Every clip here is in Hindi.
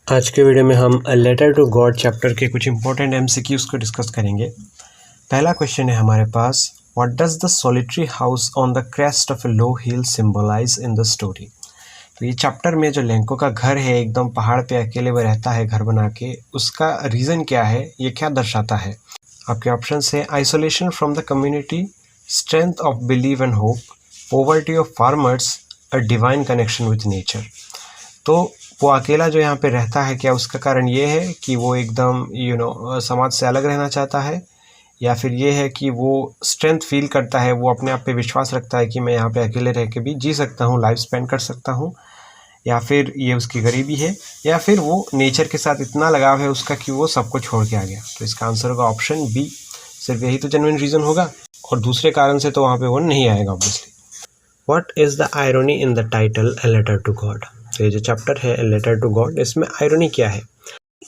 आज के वीडियो में हम लेटर टू गॉड चैप्टर के कुछ इंपॉर्टेंट एमसीक्यूज को डिस्कस करेंगे। पहला क्वेश्चन है हमारे पास, what does the solitary house on the crest of a low hill symbolize in the story. तो ये चैप्टर में जो लेंको का घर है, एकदम पहाड़ पे अकेले वो रहता है घर बना के, उसका रीज़न क्या है, ये क्या दर्शाता है। आपके ऑप्शन है isolation from the community, strength of believe and hope, poverty of farmers, a divine connection with nature. तो वो अकेला जो यहाँ पे रहता है, क्या उसका कारण ये है कि वो एकदम समाज से अलग रहना चाहता है, या फिर ये है कि वो स्ट्रेंथ फील करता है, वो अपने आप पे विश्वास रखता है कि मैं यहाँ पे अकेले रह के भी जी सकता हूँ, लाइफ स्पेंड कर सकता हूँ, या फिर ये उसकी गरीबी है, या फिर वो नेचर के साथ इतना लगाव है उसका कि वो सबको छोड़ के आ गया। तो इसका आंसर होगा ऑप्शन बी, सिर्फ यही तो जेन्युइन रीज़न होगा, और दूसरे कारण से तो वहाँ पे वो नहीं आएगा obviously. What is the irony in the title a letter to God. तो ये जो चैप्टर है ए लेटर टू गॉड, इसमें आयरनी क्या है।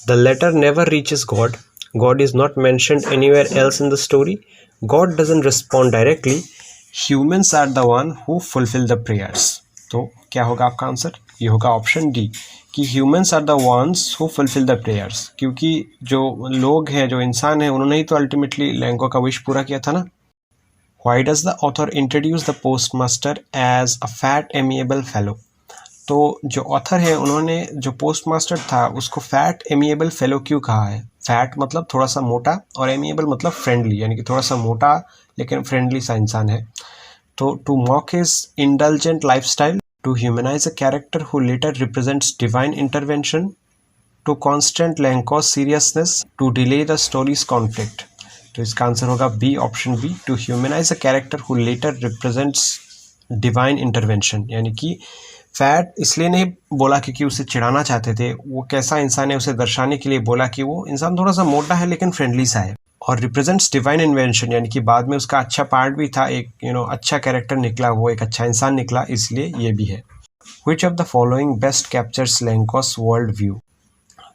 The letter never reaches God, God is not mentioned anywhere else in the story, God doesn't respond directly, humans are the one who fulfil the prayers. तो क्या होगा आपका आंसर, ये होगा ऑप्शन डी, कि humans are the ones who fulfil the prayers, क्योंकि जो लोग हैं, जो इंसान हैं, उन्होंने ही तो अल्टीमेटली लेंको का विश पूरा किया था ना। Why does the author introduce the postmaster as a fat amiable fellow? तो जो ऑथर है उन्होंने जो पोस्टमास्टर था उसको फैट एमिएबल फेलो क्यों कहा है। फैट मतलब थोड़ा सा मोटा, और एमिएबल मतलब फ्रेंडली, यानी कि थोड़ा सा मोटा लेकिन फ्रेंडली सा इंसान है। तो to mock his indulgent lifestyle, to humanize a character who later represents divine intervention, to constant Lencho's seriousness, to delay the story's conflict. तो इसका आंसर होगा B, option B, to humanize a character who later represents divine intervention. यानी कि फैट इसलिए नहीं बोला क्योंकि उसे चिढ़ाना चाहते थे, वो कैसा इंसान है उसे दर्शाने के लिए बोला कि वो इंसान थोड़ा सा मोटा है लेकिन फ्रेंडली सा है। और रिप्रेजेंट्स डिवाइन इन्वेंशन, यानी कि बाद में उसका अच्छा पार्ट भी था, एक अच्छा कैरेक्टर निकला, वो एक अच्छा इंसान निकला, इसलिए ये भी है। Which of the following best captures Lencho's world view.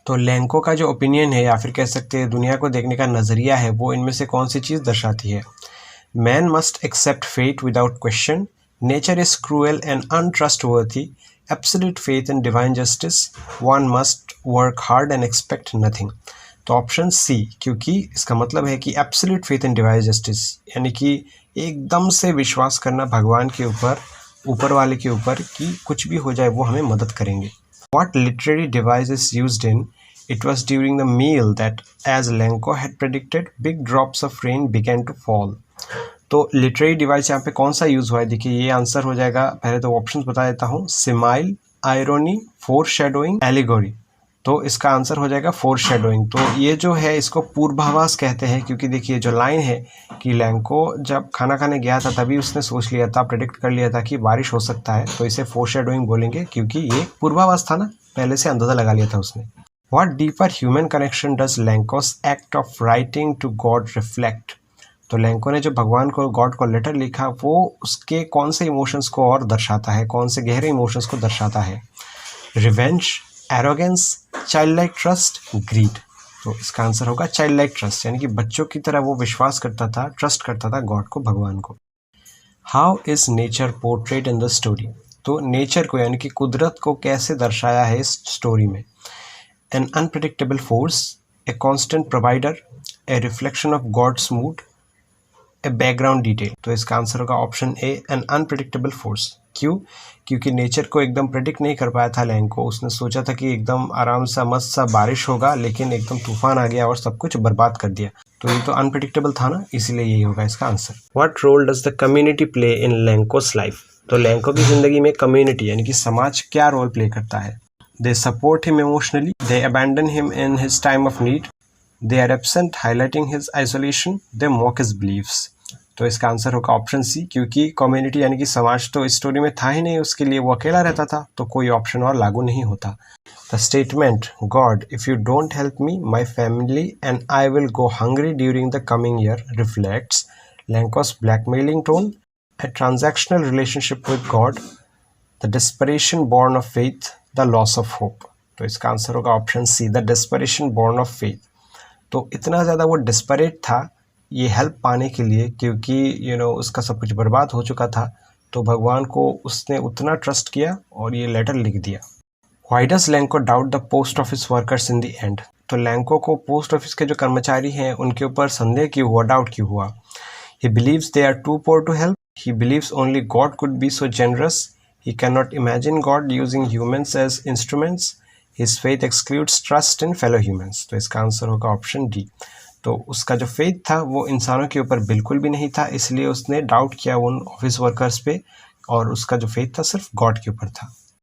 तो लेंको का जो ओपिनियन है, या फिर कह सकते हैं दुनिया को देखने का नज़रिया है, वो इनमें से कौन सी चीज़ दर्शाती है। Man must accept fate without question, nature is cruel and untrustworthy, absolute faith in divine justice, one must work hard and expect nothing. तो ऑप्शन सी, क्योंकि इसका मतलब है कि absolute faith in divine justice, यानी कि एकदम से विश्वास करना भगवान के ऊपर, ऊपर वाले के ऊपर, कि कुछ भी हो जाए वो हमें मदद करेंगे। What literary device is used in It was during the meal that, as Lenko had predicted, big drops of rain began to fall. तो लिटरेरी डिवाइस यहाँ पे कौन सा यूज़ हुआ है, देखिए ये आंसर हो जाएगा। पहले तो ऑप्शंस बता देता हूँ, सिमाइल, आयरोनी, फोर शेडोइंग, एलिगोरी। तो इसका आंसर हो जाएगा फोर शेडोइंग। तो ये जो है इसको पूर्वाभास कहते हैं, क्योंकि देखिए जो लाइन है कि लैंको जब खाना खाने गया था तभी उसने सोच लिया था, प्रेडिक्ट कर लिया था कि बारिश हो सकता है, तो इसे फोर शेडोइंग बोलेंगे, क्योंकि ये पूर्वाभास था ना, पहले से अंदाजा लगा लिया था उसने। What deeper human connection does Lenko's act of writing to God reflect? तो लेंको ने जो भगवान को, गॉड को लेटर लिखा, वो उसके कौन से इमोशंस को और दर्शाता है, कौन से गहरे इमोशंस को दर्शाता है। Revenge, arrogance, child like trust, greed. तो इसका आंसर होगा चाइल्ड लाइक ट्रस्ट, यानी कि बच्चों की तरह वो विश्वास करता था, ट्रस्ट करता था गॉड को, भगवान को। How is nature portrait in the story. तो नेचर को, यानी कि कुदरत को कैसे दर्शाया है इस स्टोरी में। An unpredictable force, a constant provider, a reflection of God's mood, a background detail। तो इसका आंसर होगा option A, an unpredictable force। क्यों, क्योंकि नेचर को एकदम प्रेडिक्ट नहीं कर पाया था लैंको। उसने सोचा था कि एकदम आराम सा मस्त सा बारिश होगा, लेकिन एकदम तूफान आ गया और सब कुछ बर्बाद कर दिया। तो ये तो अनप्रेडिक्टेबल था ना, इसलिए यही होगा इसका answer. What role does the community play in Lencho's life. तो लैंको की जिंदगी में कम्युनिटी, यानी कि समाज, क्या रोल प्ले करता है। They support him emotionally, they abandon him in his time of need, they are absent, highlighting his isolation, they mock his beliefs। तो इसका आंसर होगा ऑप्शन सी, क्योंकि कम्युनिटी यानी कि समाज तो इस स्टोरी में था ही नहीं, उसके लिए वो अकेला रहता था, तो कोई ऑप्शन और लागू नहीं होता। The statement, God if you don't help me, my family and I will go hungry during the coming year, reflects Lencho's blackmailing tone, a transactional relationship with God, the desperation born of faith, the loss of hope। तो इसका आंसर होगा option C, the desperation born of faith। तो इतना ज़्यादा वो desperate था ये हेल्प पाने के लिए, क्योंकि उसका सब कुछ बर्बाद हो चुका था, तो भगवान को उसने उतना ट्रस्ट किया और ये लेटर लिख दिया। Why does Lanco doubt the post office workers in the end? तो लैंको को पोस्ट ऑफिस के जो कर्मचारी हैं उनके ऊपर संदेह क्यों हुआ, डाउट क्यों हुआ? He believes they are too poor to help, he believes only God could be so generous, he can not imagine God using humans as instruments, his faith excludes trust in fellow humans. तो इसका आंसर होगा ऑप्शन डी। तो उसका जो फेथ था वो इंसानों के ऊपर बिल्कुल भी नहीं था, इसलिए उसने डाउट किया उन ऑफिस वर्कर्स पे, और उसका जो फेथ था सिर्फ गॉड के ऊपर था।